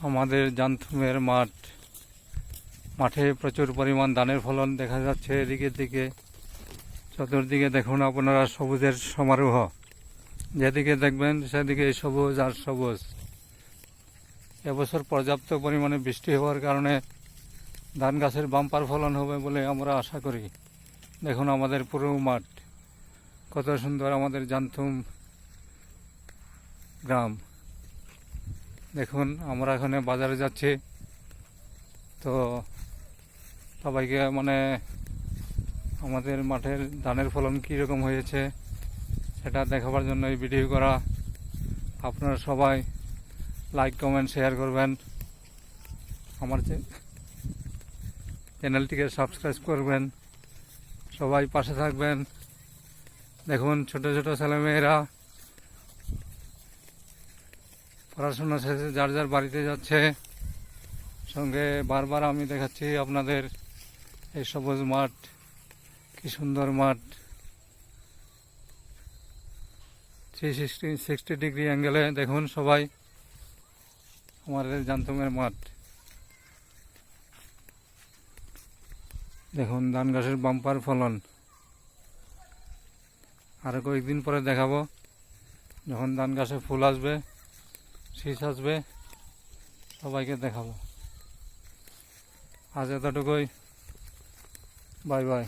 আমাদের জামথুমের মাঠে প্রচুর পরিমাণ ধানের ফলন দেখা যাচ্ছে। এদিকে দিকে চতুর্দিকে দেখুন আপনারা সবুজের সমারোহ, যেদিকে দেখবেন সেদিকে সবুজ আর সবুজ। এবছর পর্যাপ্ত পরিমাণে বৃষ্টি হওয়ার কারণে ধান গাছের বাম্পার ফলন হবে বলে আমরা আশা করি। দেখুন আমাদের পুরো মাঠ কত সুন্দর, আমাদের জামথুম গ্রাম। দেখুন আমরা এখানে বাজারে যাচ্ছি, তো সবাইকে আমাদের মাঠের ধানের ফলন কীরকম হয়েছে সেটা দেখাবার জন্য এই ভিডিও করা। আপনারা সবাই লাইক কমেন্ট শেয়ার করবেন, আমার চ্যানেলটিকে সাবস্ক্রাইব করবেন, সবাই পাশে থাকবেন। দেখুন ছোট ছোট ছেলেমেয়েরা পড়াশোনা শেষে যার যার বাড়িতে যাচ্ছে। সঙ্গে বারবার আমি দেখাচ্ছি আপনাদের এই সবুজ মাঠ, কি সুন্দর মাঠ। 360 ডিগ্রি অ্যাঙ্গেলে দেখুন সবাই আমাদের জামথুমের মাঠ। দেখুন ধান গাছের বাম্পার ফলন। আরও কয়েকদিন পরে দেখাবো, যখন ধান গাছে ফুল আসবে, শীষ আসবে, সবাইকে দেখাবো। আজ এতটুকুই, বাই বাই।